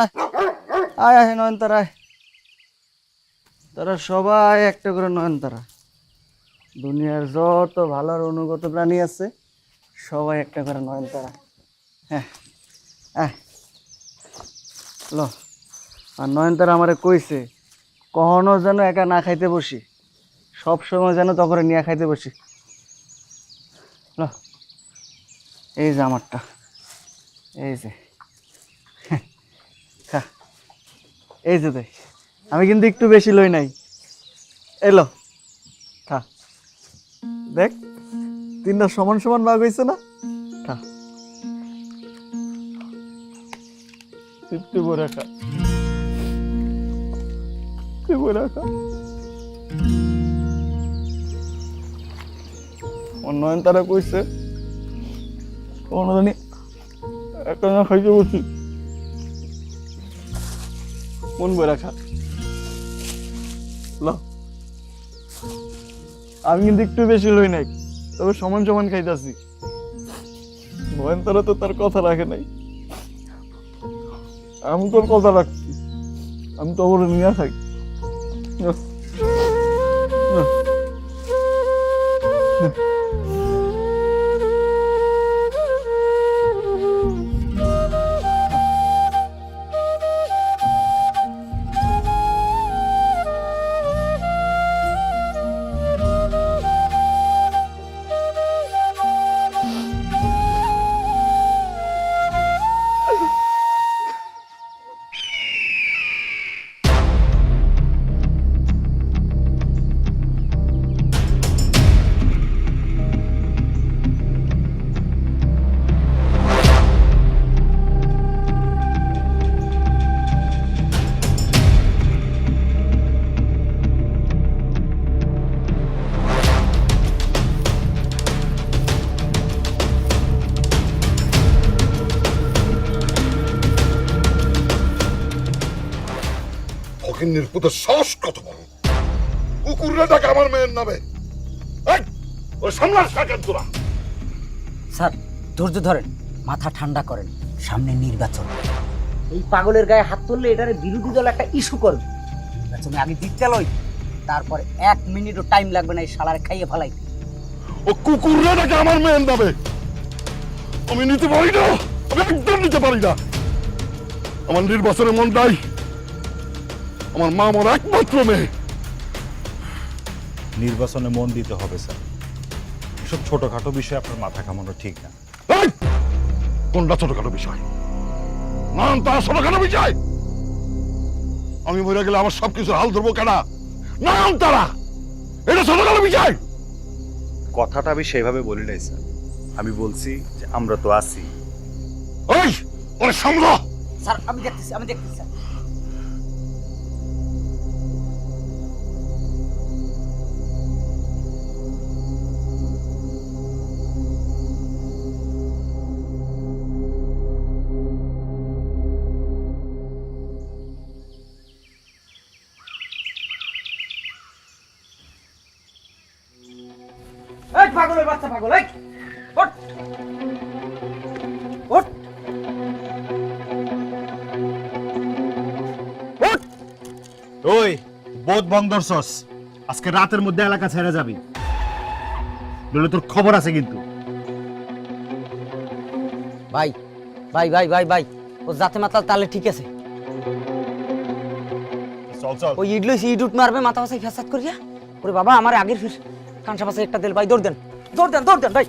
আয় আয় আয় নয়নতারা আয়। তারা সবাই একটা করে নয়নতারা। দুনিয়ার যত ভালো আর অনুগত প্রাণী আছে সবাই একটা করে নয়নতারা। হ্যাঁ আয় লো। আর নয়নতারা আমারে কইছে কখনো যেন একা না খাইতে বসি, সব সময় যেন তখন নিয়ে খাইতে বসি। লো এই যে আমারটা, এই যে খা, এই যে দেখ আমি কিন্তু একটু বেশি লই নাই। এলো খা, দেখ তিনটা সমান সমান ভাগ হয়েছে না? খা, তৃপ্তি ভরে খা, তৃপ্তি ভরে খা। নয়নতারা কইছে কোনো জানি একটা না খাইতে বসি, মন ভরে খা। ল আমি কিন্তু একটু বেশি লই নাই, তবে সমান সমান খাইতাছি। নয়নতারা তো তার কথা রাখে নাই, আমি তোর কথা রাখছি, আমি তো ওরে নিয়ে থাকি। ফকিন্নির পুতের সাহস কত বড়! কুকুররা ডাকে আমার মেয়ের নামে। ওই সামলাস থাকেন তোরা। স্যার ধৈর্য ধরেন, মাথা ঠান্ডা করেন, সামনে নির্বাচন। এই পাগলের গায়ে হাত তুললে এটারে বিরোধী দল একটা ইস্যু করবে। নির্বাচনে আগে জিততে লই, তারপরে 1 মিনিটও টাইম লাগবে না এই শালারে খাইয়ে ফেলাই। ও কুকুররা ডাকে আমার মেয়ের নামে। আমি নিতে পারি না, আমি একদম নিতে পারি না। আমার নির্বাচনের মনটাই আমার মা আমার একমাত্র মেয়ে। নির্বাচনে মন দিতে হবে স্যার, এসব ছোটখাটো বিষয়ে আপনার মাথা কামানো ঠিক না। কোনটা ছোটখাটো বিষয়? নাম তারা ছোটখাটো বিষয়? আমি মরে গেলে আমার সবকিছু হাল ধরবো কেন? নাম তারা এটা ছোটখাটো বিষয়? কথাটা আমি সেভাবে বলি নাই স্যার, আমি বলছি যে আমরা তো আছি। ওই ওরে সামলা। স্যার আমি দেখতেছি স্যার। এই পাগলের বাচ্চা পাগল, এই ওঠ ওঠ ওঠ। ওই বোধ বন্দরছস, আজকে রাতের মধ্যে এলাকা ছেড়ে যাবি, নইলে তোর খবর আছে কিন্তু। ভাই ভাই ভাই ভাই ভাই ও জাতে মাতাল তাহলে ঠিক আছে। চল চল। ওই ইট লইছি, ইট উঠ মারবে মাথা পাশে ফ্যাসাদ করিয়া। ওরে বাবা আমার আগের ফির কাঁচা পাশে একটা দেল ভাই, দৌড় দেন ভাই।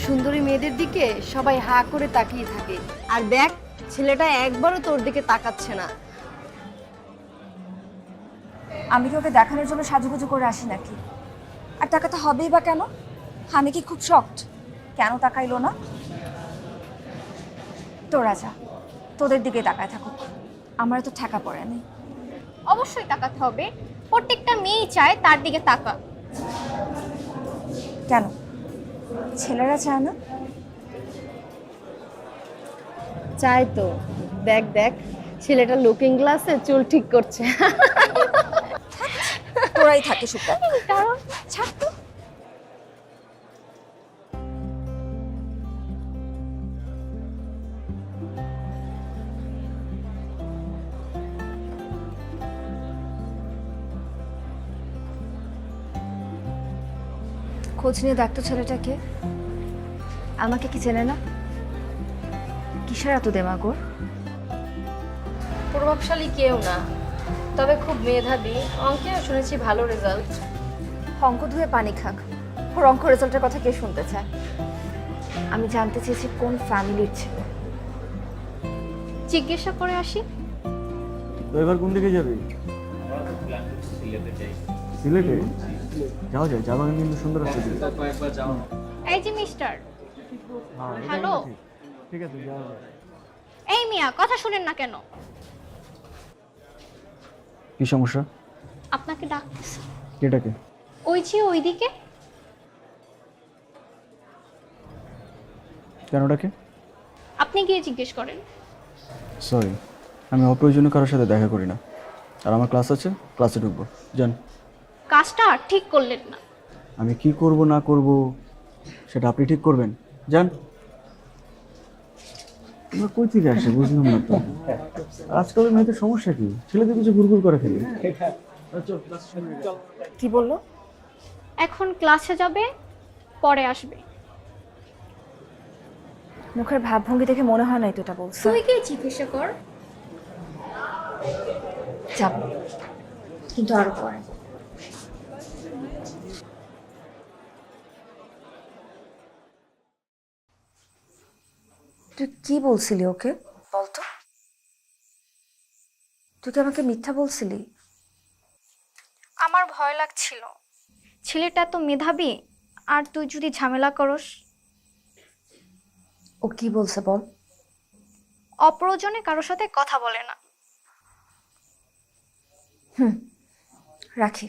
সুন্দরী মেয়েদের দিকে সবাই হা করে তাকিয়ে থাকে, আর দেখ ছেলেটা একবারও তোর দিকে তাকাচ্ছে না। আমি কি ওকে দেখানোর জন্য সাজুগুজু করে আসি নাকি? আর তাকাতে হবেই বা কেন? আমি কি খুব শক্ট? কেন তাকাইলো না? তোরা যা, তোদের দিকে তাকায় থাকুক, আমার তো ঠেকা পড়ে নেই। অবশ্যই তাকাতে হবে, প্রত্যেকটা মেয়েই চায় তার দিকে তাকা। কেন ছেলেরা চায় না? চাই তো। দেখ দেখ ছেলেটা লুকিং গ্লাসে চুল ঠিক করছে। তোরাই থাকে সুতা। কারণ ছাড় তো। খোঁজ নিয়ে দেখতো ছেলেটাকে, আমাকে কি চেনে না? কিসের এত দেমাগ ওর? প্রভাবশালী কেউ না, তবে খুব মেধাবী, অঙ্কেও শুনেছি ভালো রেজাল্ট। অঙ্ক ধুয়ে পানি খাক, ওর অঙ্ক রেজাল্টের কথা কে শুনতে চায়? আমি জানতে চেয়েছি কোন ফ্যামিলির ছেলে। জিজ্ঞাসা করে আসি। তো এবার কোন দিকে যাবি? সিলেটে যাওয়া যায়, চা বাগান কিন্তু সুন্দর আছে। এই যে মিস্টার, হ্যালো। ঠিক আছে, যাওয়া যায়। এই মিয়া, কথা শুনেন না কেন? কি সমস্যা? আপনাকে ডাকতেছে। কেটাকে? ওই যে ওইদিকে। কেন ডাকে? আপনি গিয়ে জিজ্ঞেস করেন। সরি, আমি অপ্রয়োজনীয় কারোর সাথে দেখা করি না। আর আমার ক্লাস আছে, ক্লাসে ঢুকবো। যান। কাজটা ঠিক করলেন না। আমি কি করব না করব সেটা আপনি ঠিক করবেন। যান। তোমরা কই থেকে আসে বুঝলাম না তো। আজকালের মেয়েদের সমস্যা কি? ছেলেদের কিছু ঘুরঘুর করে ফেলে। কি বললো? এখন ক্লাসে যাবে, পরে আসবে। মুখের ভাবভঙ্গি দেখে মনে হয় না তো এটা বলছে। তুই গিয়ে জিজ্ঞাসা কর। যাব, কিন্তু আরো পরে। তুই কি বলছিলি ওকে? বলতো, তুই কি আমাকে মিথ্যা বলছিলি? আমার ভয় লাগছিল, ছেলেটা তো মেধাবী, আর তুই যদি ঝামেলা করস। ও কি বলছে বল। অপ্রয়োজনে কারোর সাথে কথা বলে না। রাখি।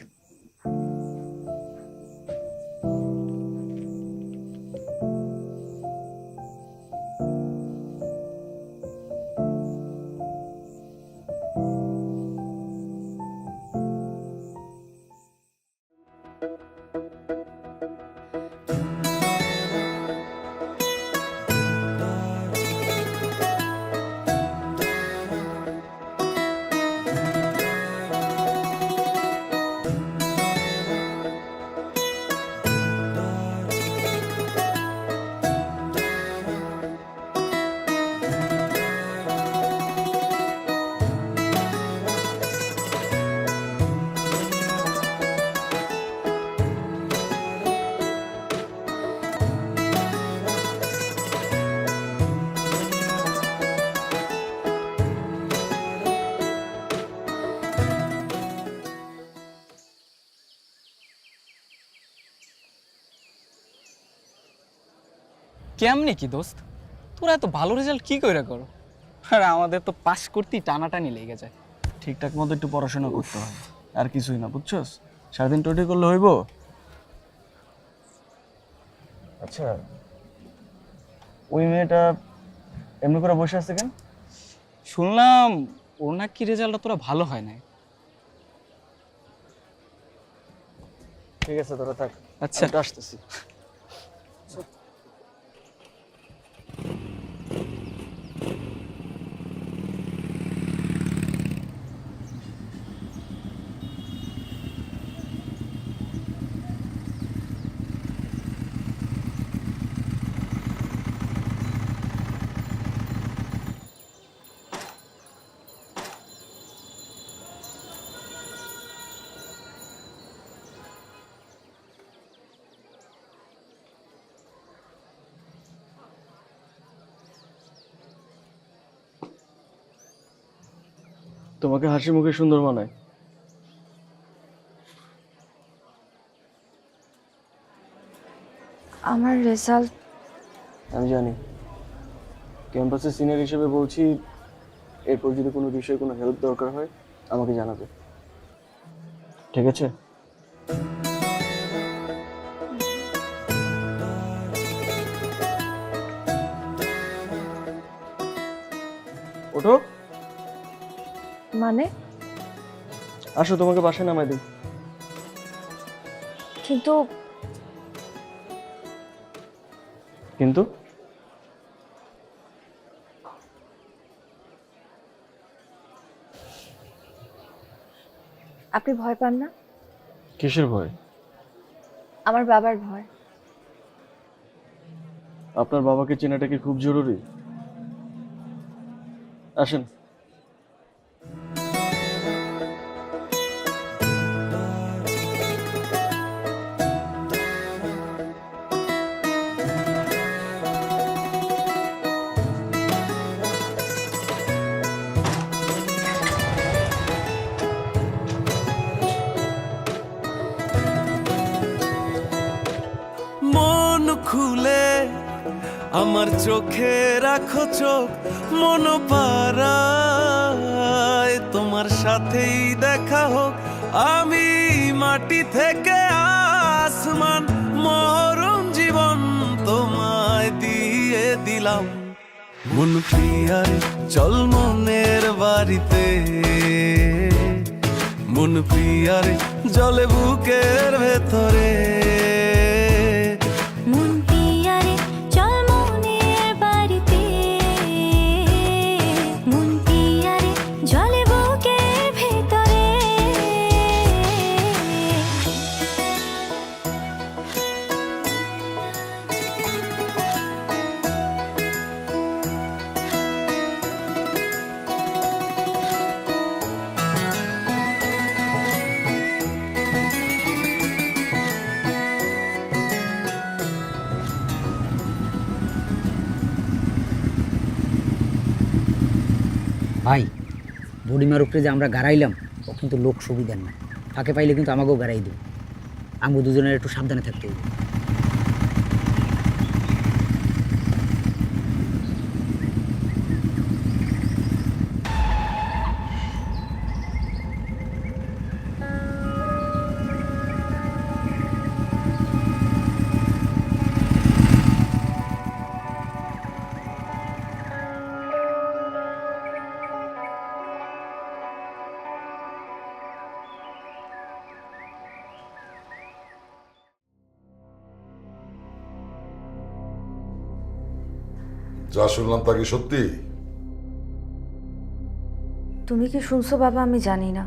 কেমনে কি দোস্ত, তোরা এত ভালো রেজাল্ট কি কইরা করো? আর আমাদের তো পাস করতেই টানাটানি লেগে যায়। ঠিকঠাক মতো একটু পড়াশোনা করতে হয়, আর কিছুই না, বুঝছস? সারাদিন টোটি করলে হইব? আচ্ছা, ওই মেয়েটা এমনি করে বসে আছে কেন? শুনলাম ওর নাকি রেজাল্টটা তোরা ভালো হয় নাই। ঠিক আছে, তোরা থাক, আচ্ছা। আমি একটু আসতেছি। তোমাকে হাসি মুখে সুন্দর মানায়। আমার রেজাল্ট আমি জানি, ক্যাম্পাসের সিনিয়র হিসেবে বলছি, এরপর যদি কোনো বিষয়ে কোনো হেল্প দরকার হয় আমাকে জানাবে, ঠিক আছে? ওঠো, মানে? আসো তোমাকে বাসায় নামাই দিই। কিন্তু কিন্তু আপনি ভয় পান না? কিসের ভয়? আমার বাবার ভয়। আপনার বাবাকে চেনাটা কি খুব জরুরি? আসেন। মন খুলে আমার চোখে রাখো চোখ, মন পাড়ায় তোমার সাথেই দেখা হোক। আমি মাটি থেকে আসমান, মরণ জীবন তোমায় দিয়ে দিলাম। মন প্রিয়ারে চল মনের বাড়িতে, মন প্রিয়ারে জলে বুকের ভেতরে। মন পিয়ারে চল মনের বাড়িতে, মন পিয়ারে জলে বুকের ভেতরে। ভাই, বুড়িমার উপরে যে আমরা গাড়াইলাম, ও কিন্তু লোক সুবিধার না। তাকে পাইলে কিন্তু আমাকেও গাড়াই দেব। আমাকে দুজনের একটু সাবধানে থাকতে হবে। যা শুনলাম তা কি সত্যি? তুমি কি শুনছো বাবা? আমি জানি না।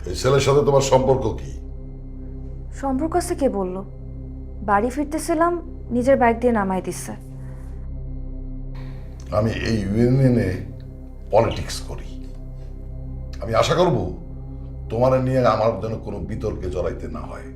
এই ছেলের সাথে তোমার সম্পর্ক কি? সম্পর্ক আছে কে বললো? বাড়ি ফিরতেছিলাম, নিজের বাইক দিয়ে নামাই দিচ্ছে। আমি এই ইউনিয়নে পলিটিক্স করি। আমি আশা করব তোমার নিয়ে আমার যেন কোনো বিতর্কে জড়াইতে না হয়।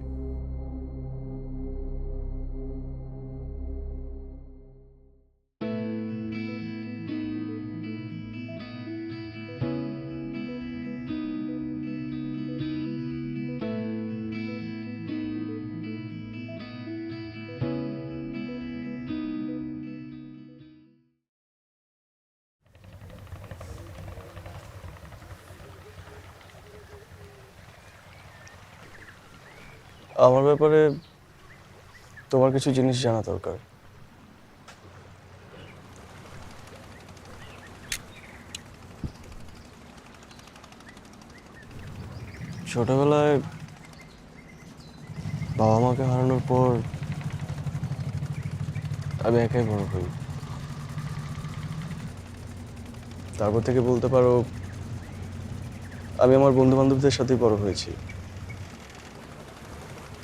আমার ব্যাপারে তোমার কিছু জিনিস জানা দরকার। ছোটবেলায় বাবা মাকে হারানোর পর আমি একাই বড় হই। তারপর থেকে বলতে পারো আমি আমার বন্ধু বান্ধবদের সাথেই বড় হয়েছি।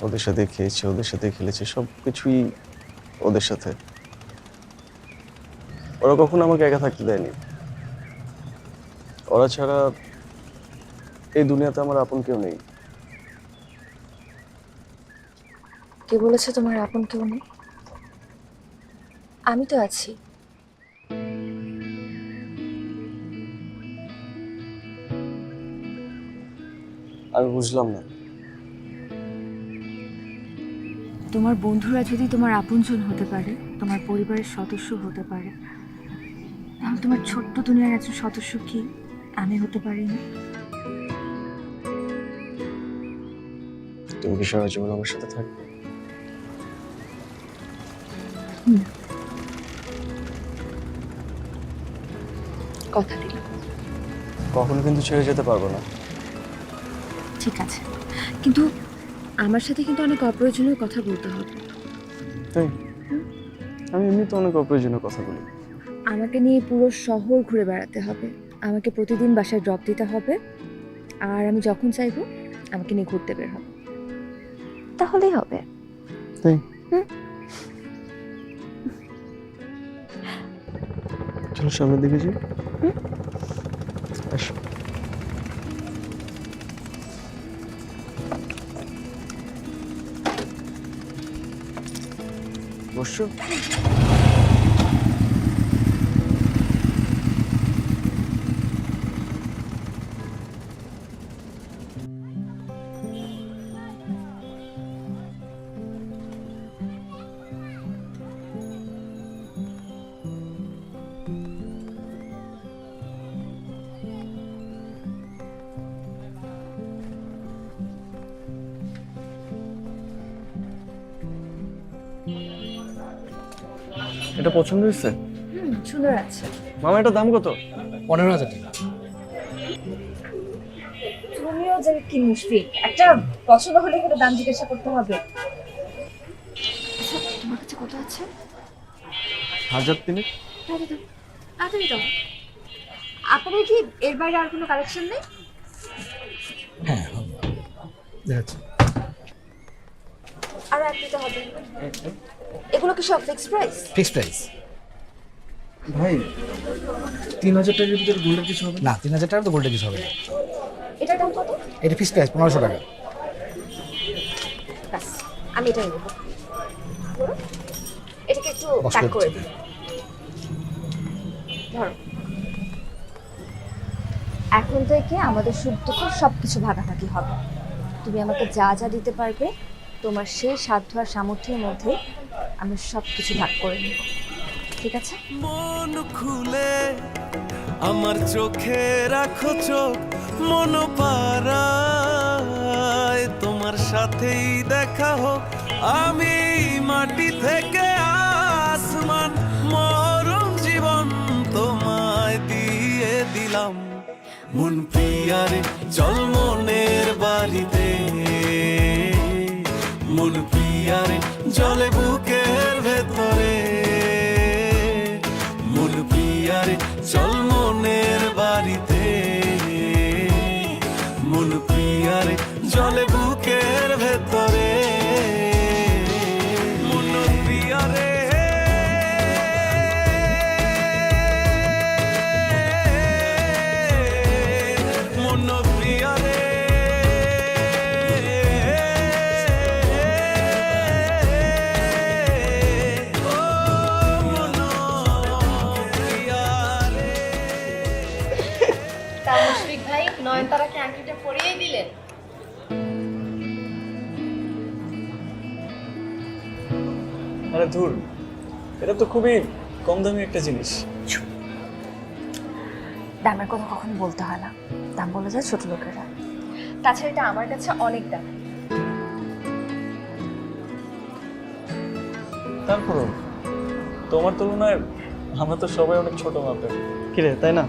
ওদের সাথে খেয়েছি, ওদের সাথে খেলেছি, সব কিছুই ওদের সাথে। ওরা কখনো আমাকে একা থাকতে দেয়নি। ওরা ছাড়া এই দুনিয়াতে আমার আপন কেউ নেই। কে বলেছে তোমার আপন কেউ নেই? আমি তো আছি। আমি বুঝলাম না। তোমার বন্ধুরা যদি তোমার আপনজন হতে পারে, তোমার পরিবারের সদস্য হতে পারে, তাহলে তোমার ছোট্ট দুনিয়ার একজন সদস্য কি আমি হতে পারিনি? তুমি কি সারা জীবন আমার সাথে থাকবে? কথা দিলাম। কখনো কিন্তু ছেড়ে যেতে পারবো না। ঠিক আছে, কিন্তু আমার সাথে কিন্তু অনেক অপ্রয়োজনীয় কথা বলতে হবে। তাই? আমি এমনি তো অনেক অপ্রয়োজনীয় কথা বলি। আমাকে নিয়ে পুরো শহর ঘুরে বেড়াতে হবে, আমাকে প্রতিদিন বাসায় ড্রপ দিতে হবে, আর আমি যখন চাইবো আমাকে নিয়ে ঘুরতে বের হবে। তাহলেই হবে। তাই? চলো সামনের দিকে যাই। আসো। বসছো? এটা পছন্দ হয়েছে? সুন্দর আছে। মামা এটার দাম কত? 15,000 টাকা। তুমিও যে কি মুশফিক, একটা পছন্দ হলে কিন্তু দাম জিজ্ঞাসা করতে হবে। আচ্ছা, তোমার কাছে কত আছে? 1300। তাড়াতাড়ি দাও। আপনাদের কি এর বাইরে আর কোনো কালেকশন নেই? আরো এক দিতে হবে। এগুলো কি সব ফিক্সড প্রাইস? Fixed price. ভাই 3000 টাকার ভিতরে গোল্ডের কিছু হবে না, 3000 টাকা তো গোল্ডের কিছু হবে না। এটার দাম কত? এটা ফিক্সড প্রাইস 1500 টাকা। ব্যাস, আমি এটাই নেব। বলো, এটাকে একটু বস প্যাক করে করে দিই। ধরো, এখন থেকে আমাদের সুখ দুঃখ সবকিছু ভাগাভাগি হবে। তুমি আমাকে যা যা দিতে পারবে, তোমার সেই সাধ্য আর সামর্থ্যের মধ্যে আমি সবকিছু ভাগ করে নেব, ঠিক আছে? মন খুলে আমার চোখে রাখো চোখ, মন পাড়ায় তোমার সাথেই দেখা হোক। আমি মাটি থেকে আসমান, মরণ জীবন তোমায় দিয়ে দিলাম। মন প্রিয়ারে চল মনের বাড়িতে, মন প্রিয়ারে জলে বুকের ভেতরে, মন প্রিয়ারে চল মনের বাড়িতে, মন প্রিয়ারে জলে বুকের ভেতরে, মন প্রিয়ারে মন প্রিয়ারে মুশফিক ভাই নয়নতারাকে আংটিটা পরিয়ে দিলেন। আরে ধুর, এটা তো খুবই কম দামি একটা জিনিস। দামের কথা কখনো বলতে হয় না, দাম বলে যায় ছোট লোকেরা। তাছাড়া এটা আমার কাছে অনেক দাম। তারপরও তোমার তুলনায় আমরা তো সবাই অনেক ছোট মাপের, কিরে তাই না?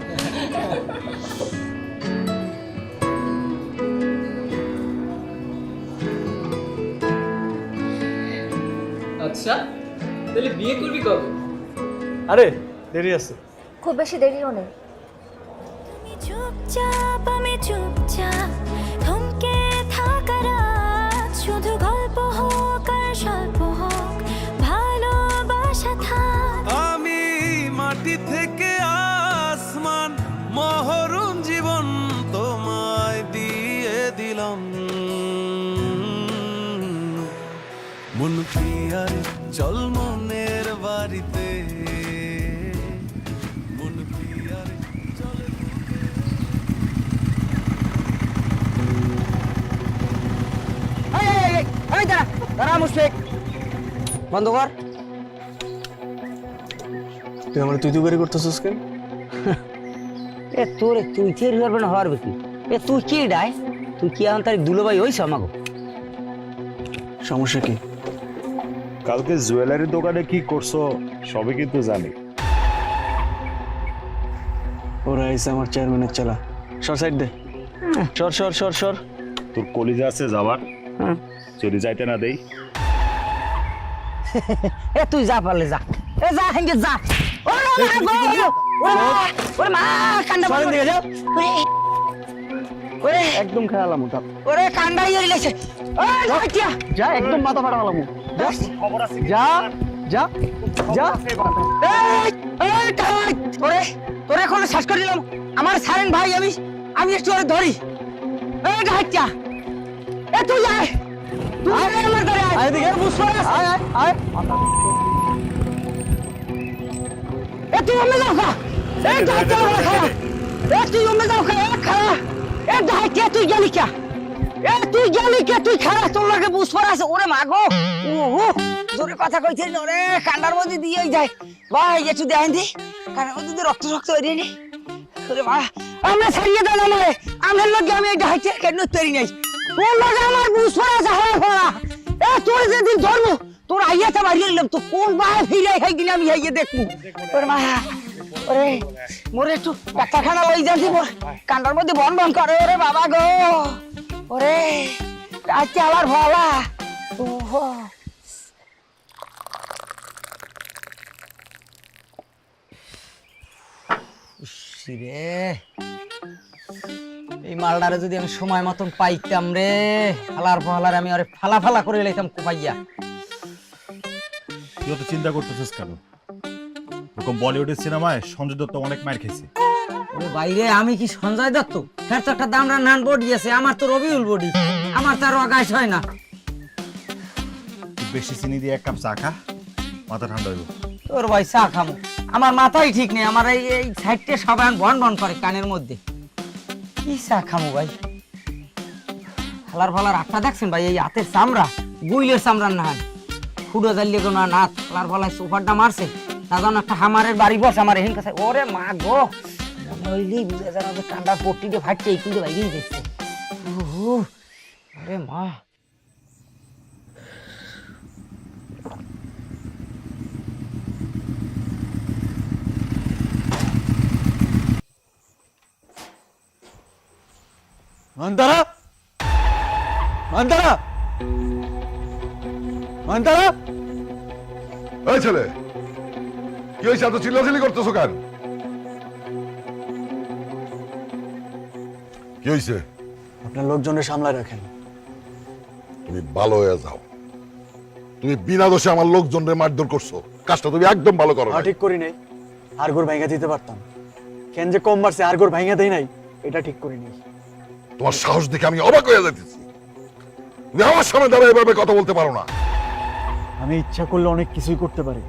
আচ্ছা, তাহলে বিয়ে করবি কবে? আরে দেরি আছে। খুব বেশি দেরিও নেই। চুপচাপ আমি চুপচাপ থমকে থাকা রাত, শুধু গল্প হোক আর স্বল্প হোক ভালোবাসা থাক। আমি মাটি থেকে আসমান, মহরুন জীবন তোমায় দিয়ে দিলাম। মন প্রিয়ারে চল মনের বাড়িতে, মন প্রিয়ারে চল মুশফিক বন্ধ কর। তুই আমার তুই করে করতেছিস কেন? এ তোরে তুই চেরি পারবে না হওয়ার কি? এ তুই কি ডাই? তুই কি এখন তার দুলো ভাই হইছ আমাগো? সমস্যা কি? কালকে জুয়েলারি দোকানে কি করছো সবে কিন্তু জানি। ওরা এসে আমার চেয়ারম্যানের চালা। সর সাইড দে। সর সর সর সর। তোর কলিজা আছে যাবার, চলি যাইতে না দেই। এ তুই যা পারলে যা, এ যা হেঙ্গে যা। ওরে মা কান্ডা বন্ধ করে যাও। ওরে একদম খেয়ালাম ওটা। ওরে কান্ডাই হয়ে গেছে। ওই হাইটিয়া যা একদম মাথা ফাটালাম। যা যা যা যা। এই কাই ওরে তোরে এখন শ্বাস করে দিলাম। আমার সারেন ভাই আমি একটু ওরে ধরি। এই হাইটিয়া এ তুই আয়, তুই আমার ধরে আয়। আয় দিকে মুসফাস। আয় আয় আয়। এ তুই অমে যাও খা। এই হাইটিয়া ওরে খা। এ তুই অমে যাও খা। এ খা। এ হাইটিয়া তুই গেলি কে? এ তুই গেলি কে? তুই খারা তোর লাগে বুঝফার আছে। ওরে মা গো ওহো জোরে কথা কইছিস না রে, কান্ডার মধ্যে দিয়েই যায় ভাই। একটু দেখেন দি কান্ডার মধ্যে রক্ত রক্ত হয়ে নি। ওরে মা আমরা ছাড়িয়ে দাও আমারে। আমার লগে আমি এই হাইটিয়া কেন তৈরি নাই। তোর লগে আমার বুঝফার আছে হওয়া ফলা। এ তোর যেদিন ধর্ম তোর আইয়াতে মারিয়ে নিলাম তো কোন বাহে ফিরে হাই দিন আমি হাইয়ে দেখবো। ওরে মা ওরে মোরে একটু ডাক্তারখানা লই যাচ্ছি। মোর কান্ডার মধ্যে বন বন করে। ওরে বাবা গো ওরে আজকে আবার ভালা। ওহো রে এই মালটারে যদি আমি সময় মতন পাইতাম রে, ফালার ফালার আমি আরে ফালা ফালা করে লাইতাম কোপাইয়া। তুই তো চিন্তা করতেছিস কেন? এরকম বলিউডের সিনেমায় সঞ্জয় দত্ত অনেক মার খেয়েছে। ওরে বাইরে আমি কি সঞ্জয় দত্ত? হ্যাঁ তো একটা দামরা নান বডি আছে, আমার তো রবিউল বডি। আমার তো আর অগাইস হয় না। তুই বেশি চিনি দিয়ে এক কাপ চা খা, মাথা ঠান্ডা হইব। তোর ভাই চা খামো, আমার মাথাই ঠিক নেই। আমার এই এই সাইডটা সবাই বন বন করে কানের মধ্যে। কি চা খামো ভাই? ফালার ফালার আটটা দেখছেন ভাই? এই হাতের চামড়া গুইলের চামড়ার না হয় ফুটো জ্বালিয়ে কোনো না ফালার ফালার সোফারটা মারছে না জানো একটা হামারের বাড়ি বস আমার এখান কাছে। ওরে মা গো হইলেই বুঝে যান কান্ডার পট্টিতে ফাটছে এই কিন্তু বাইরেই যাচ্ছে। ওরে মা মান্তারা মান্তারা মান্তারা। এই ছেলে কি হয়েছে? এত চিল্লাচিল্লি করতেছো কেন? কি হয়েছে? আপনার লোকজনের সামলায় রাখেন। তুমি ভালো হয়ে যাও। তুমি বিনা দোষে আমার লোকজনরে মারধর করছো, কাজটা তুমি একদম ভালো করো না। ঠিক করি নাই, আরগোর ভাঙা দিতে পারতাম। কেন যে কম মারছে আরগোর ভাঙা দেই নাই, এটা ঠিক করি নাই। তোমার সাহস দেখে আমি অবাক হয়ে যাইতেছি। তুমি আমার সামনে দাঁড়িয়ে এভাবে কথা বলতে পারো না। আমি ইচ্ছা করলে অনেক কিছুই করতে পারি,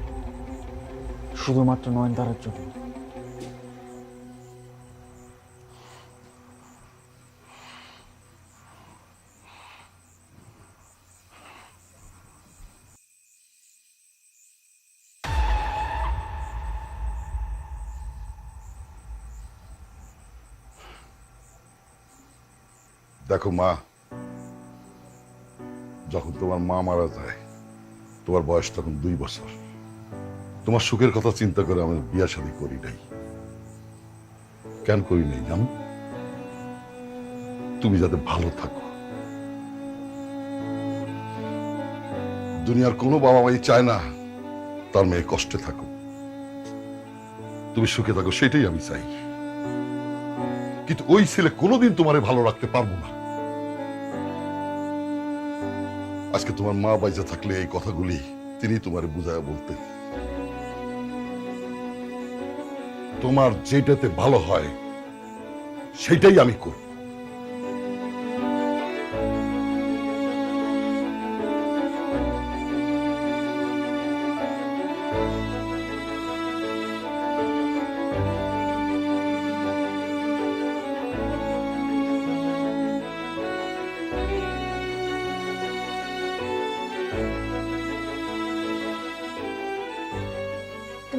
শুধুমাত্র নয়নতারার জন্য। দেখো মা, যখন তোমার মা মারা যায় তোমার বয়স তখন 2 বছর। তোমার সুখের কথা চিন্তা করে আমি বিয়া শাদী করি নাই। কেন করি নাই জানো? তুমি যাতে ভালো থাকো। দুনিয়ার কোনো বাবা মাই চায় না তার মেয়ে কষ্টে থাকো। তুমি সুখে থাকো সেটাই আমি চাই। কিন্তু ওই ছেলে কোনোদিন তোমারে ভালো রাখতে পারবো না। আজকে তোমার মা বাইজা থাকলে এই কথাগুলি তিনি তোমারে বুঝায় বলতেন। তোমার যেটাতে ভালো হয় সেটাই আমি করব।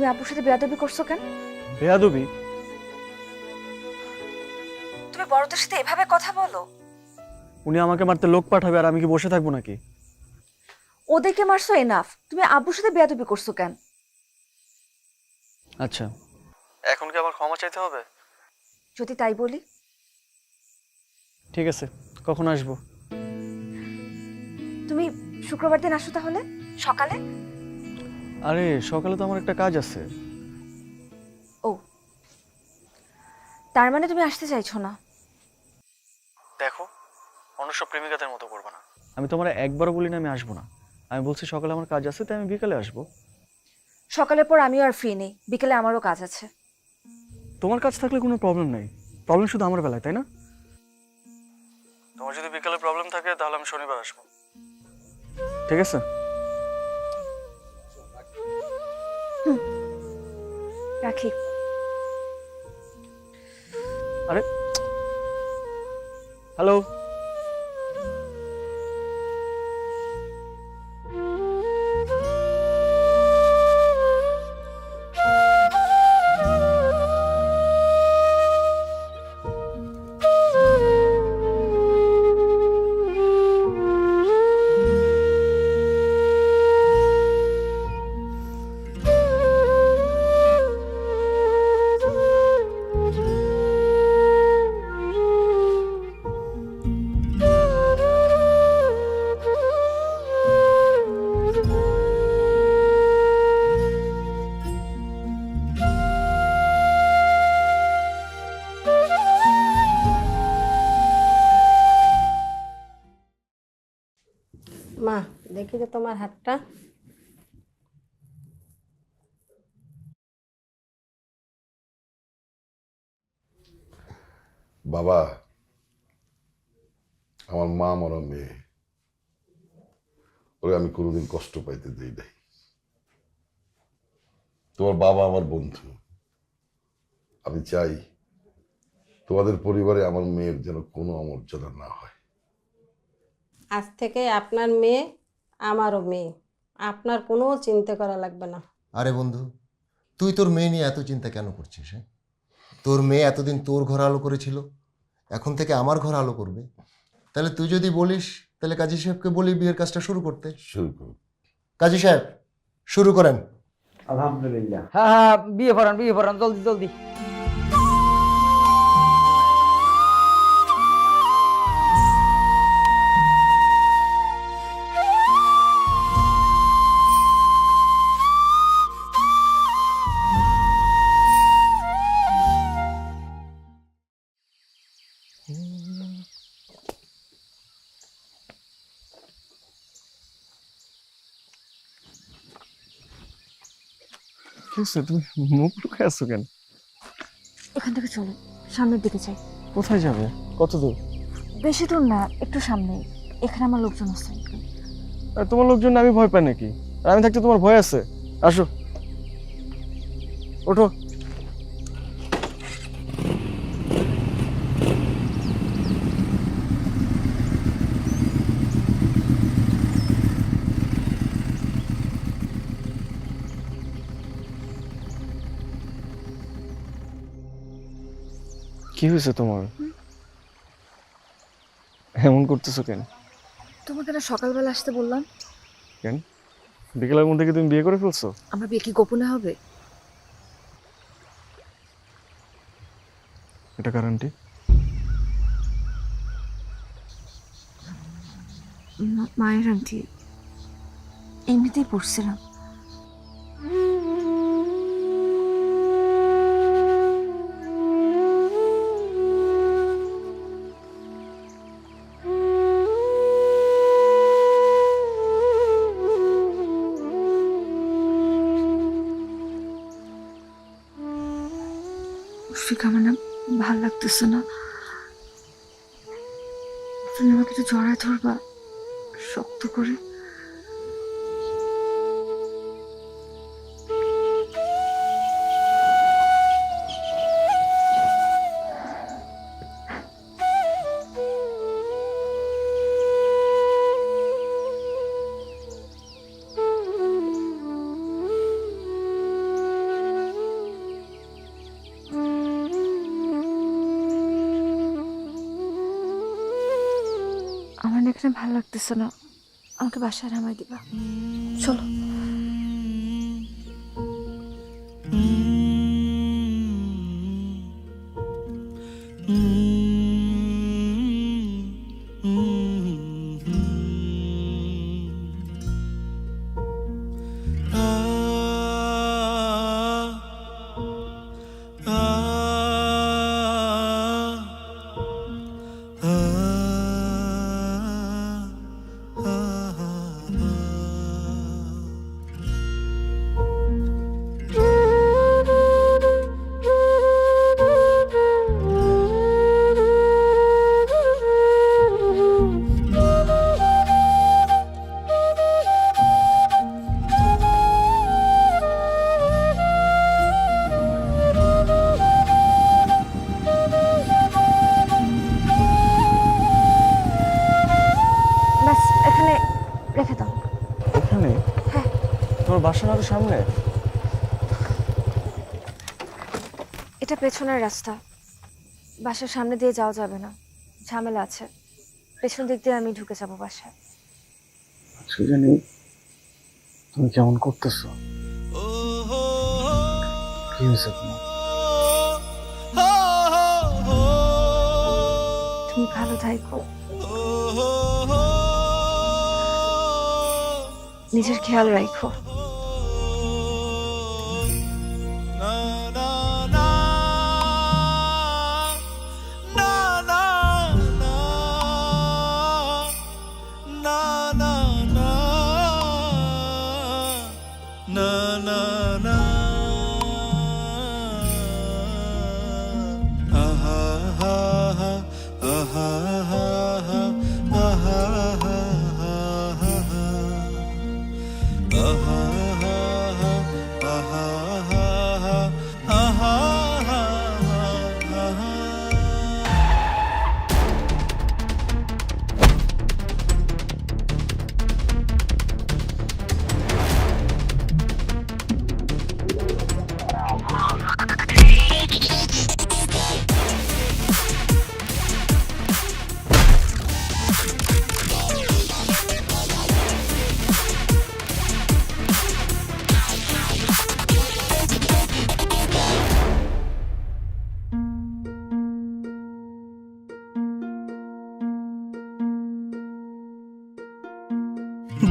তুমি আব্বুর সাথে বেয়াদবি করছো কেন? বেয়াদবি? তুমি বড়দের সাথে এভাবে কথা বলো? উনি আমাকে মারতে লোক পাঠাবে আর আমি কি বসে থাকবো নাকি? ওদেরকে মারছো এনাফ, তুমি আব্বুর সাথে বেয়াদবি করছো কেন? আচ্ছা, এখন কি আবার ক্ষমা চাইতে হবে? যদি তাই বলি? ঠিক আছে, কখন আসবো? তুমি শুক্রবার দিন আসো তাহলে সকালে। আরে সকালে তো আমার একটা কাজ আছে। ও, তার মানে তুমি আসতে চাইছো না? দেখো, অন্য সব প্রেমিকাদের মতো করবে না। আমি তোমার একবারও বলি না আমি আসবো না। আমি বলছি সকালে আমার কাজ আছে, তাই আমি বিকালে আসবো। সকালের পর আমিও আর ফ্রি নেই, বিকেলে আমারও কাজ আছে। তোমার কাজ থাকলে কোনো প্রবলেম নেই, প্রবলেম শুধু আমার বেলায়, তাই না? তোমার যদি বিকালে প্রবলেম থাকে তাহলে আমি শনিবার আসবো, ঠিক আছে? রাখি। আরে হ্যালো, মা দেখি তো তোমার হাতটা। বাবা, আমার মা মরা মেয়ে, ওরে আমি কোনোদিন কষ্ট পাইতে দিই নাই। তোমার বাবা আমার বন্ধু, আমি চাই তোমাদের পরিবারে আমার মেয়ের যেন কোনো অমর্যাদা না হয়। আজ থেকে আপনার মেয়ে আমারও মেয়ে, আপনার কোনো চিন্তা করা লাগবে না। আরে বন্ধু, তুই তোর মেয়ে নিয়ে এত চিন্তা কেন করছিস? হ্যাঁ, তোর মেয়ে এতদিন তোর ঘর আলো করেছিল, এখন থেকে আমার ঘর আলো করবে। তাহলে তুই যদি বলিস তাহলে কাজী সাহেবকে বলি বিয়ের কাজটা শুরু করতে। শুরু করুন। কাজী সাহেব শুরু করেন। আলহামদুলিল্লাহ। হ্যাঁ হ্যাঁ, বিয়ে পড়ান জলদি জলদি। কি হচ্ছে, তুমি মুখ লুকায় আছো কেন? এখান থেকে চলো, সামনের দিকে যাই। কোথায় যাবে? কত দূর? বেশি দূর না, একটু সামনে। এখানে আমার লোকজন আছে। আর তোমার লোকজন আমি ভয় পাই নাকি? আর আমি থাকতে তোমার ভয় আছে? আসো, ওঠো। কি হয়েছে তোমার? এমন করতেছো কেন? তোমাকে না সকালবেলা আসতে বললাম। কেন? বিকেলের মধ্যে কি তুমি বিয়ে করে ফেলছো? আমার বিয়ে কি গোপনে হবে? এটা গ্যারান্টি? মায়ের আন্টি, এমনিতেই পড়ছিলাম। আমার না ভাল লাগতেছে না, তুমি আমাকে একটু জড়ায় ধরবা শক্ত করে। এখানে ভালো লাগতেছে না, আমাকে বাসায় নামাই দিবা। চলো। ব্যাস এখানে রেখে দাও। ওখানে? হ্যাঁ। তোমার বাসা না তো সামনে? এটা পেছনের রাস্তা, বাসার সামনে দিয়ে যাওয়া যাবে না, ঝামেলা আছে। পেছন দিক দিয়ে আমি ঢুকে যাবো বাসায়। আচ্ছা জানি তুমি কেমন করতেছো? কি হয়েছে তোমার? তুমি ভালো থাকো, নিজের খেয়াল রাখো।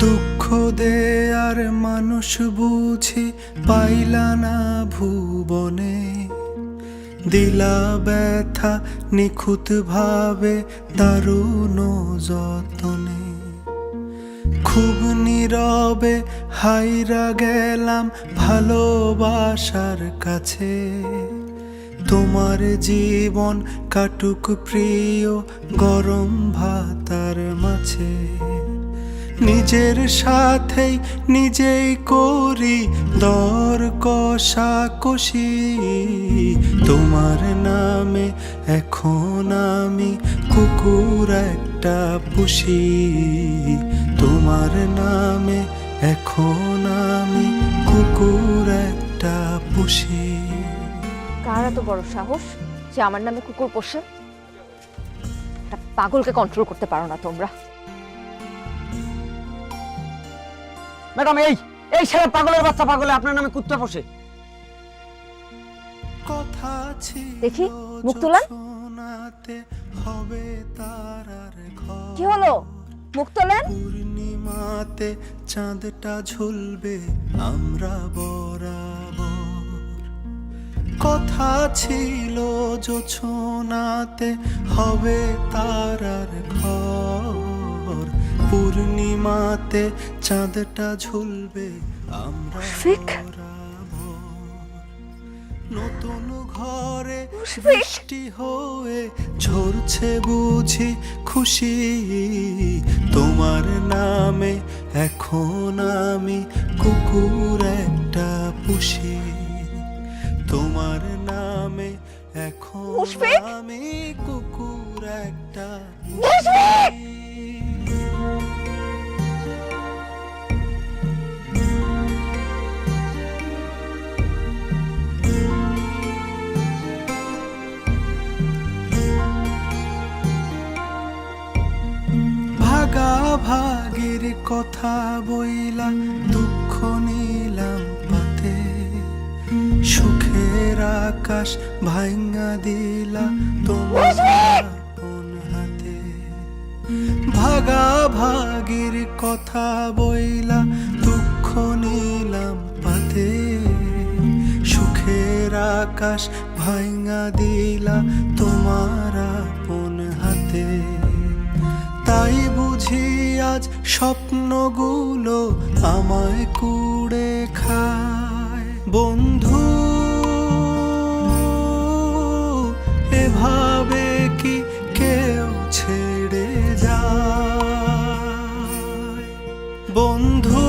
দুঃখ দেয়ার মানুষ বুঝি পাইলা না ভুবনে, দিলা ব্যথা নিখুঁত ভাবে দারুণ যতনে। খুব নীরবে হাইরা গেলাম ভালোবাসার কাছে, তোমার জীবন কাটুক প্রিয় গরম ভাতার মাঝে। নিজের সাথেই নিজেই করি দর কষাকষি, তোমার নামে এখন আমি কুকুর একটা পুষি। তোমার নামে এখন আমি কুকুর একটা পুষি। কার এত বড় সাহস যে আমার নামে কুকুর পোষে? একটা পাগলকে কন্ট্রোল করতে পারো না তোমরা। ম্যাডাম, এই ছেলে পাগলের বাচ্চা পাগলে আপনার নামে কুত্তা পোষে। দেখি মুখ তুলেন। কি হলো? মুখ তোলেন। পূর্ণিমাতে চাঁদটা ঝুলবে আমরা বরাবর, কথা ছিল জোছনাতে হবে তারার ঘর। পূর্ণিমাতে চাঁদটা ঝুলবে আমরা নতুন ঘরে বৃষ্টি হয়ে ঝরছে বুঝি খুশি। তোমার নামে এখন আমি কুকুর একটা পুষি। তোমার নামে এখন আমি কুকুর একটা পুষি। ভাগা ভাগের কথা বইলা দুঃখ নিলাম পাতে, সুখের আকাশ ভাঙা দিলা তোমার আপন হাতে। ভাগা ভাগের কথা বইলা দুঃখ নিলাম পাতে, সুখের আকাশ ভাঙা দিলা তোমার আপন হাতে। তাই বুঝি আজ স্বপ্নগুলো আমায় কুড়ে খায়। বন্ধু এভাবে কি কেউ ছেড়ে যায়? বন্ধু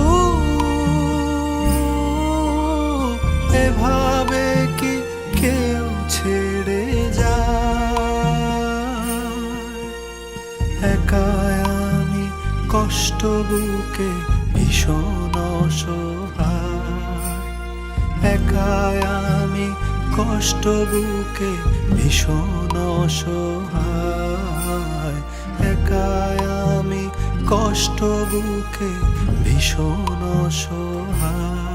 এভাবে কি কেউ ছেড়ে যায়? একাই আমি কষ্ট বুকে ভীষণ অসহায়, একাই আমি কষ্ট বুকে ভীষণ অসহায়, একাই আমি কষ্ট বুকে ভীষণ অসহায়।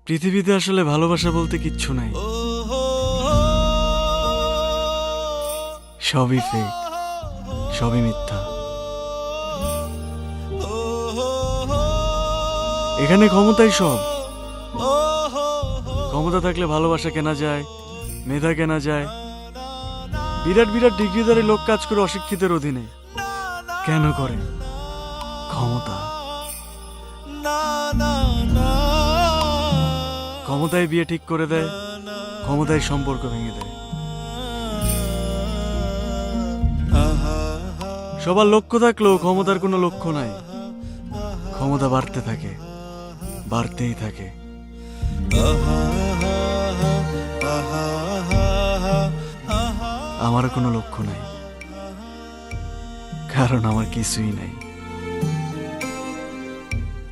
পৃথিবীতে আসলে ভালোবাসা বলতে কিচ্ছু নাই, সবই ফেক, সবই মিথ্যা। এখানে ক্ষমতাই সব। ক্ষমতা থাকলে ভালোবাসা কেনা যায়, মেধা কেনা যায়। বিরাট বিরাট ডিগ্রিধারী লোক কাজ করে অশিক্ষিতের অধীনে। কেন করে? ক্ষমতা। ক্ষমতায় বিয়ে ঠিক করে দেয়, ক্ষমতায় সম্পর্ক ভেঙে দেয়। সবার লক্ষ্য থাকলেও ক্ষমতার কোনো লক্ষ্য নাই। ক্ষমতা বাড়তে থাকে, বাড়তেই থাকে। আমার কোনো লক্ষ্য নাই, কারণ আমার কিছুই নাই,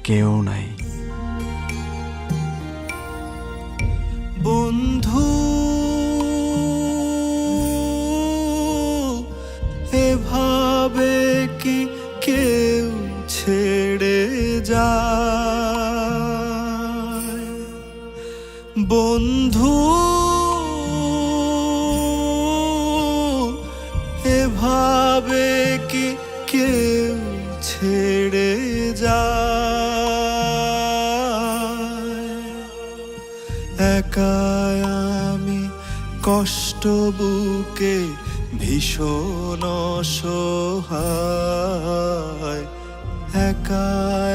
কেউ নাই। বন্ধু এভাবে কি কেউ ছেড়ে যায়? বন্ধু এভাবে কি কেউ ছেড়ে যায়? একাই আমি কষ্ট বুকে ভীষণ অসহায়, একাই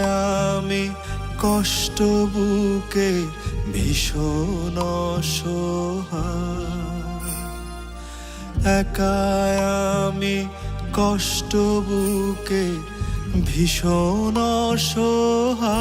আমি কষ্ট বুকে ভীষণ অসহায়, একাই আমি কষ্ট বুকে ভীষণ অসহায়।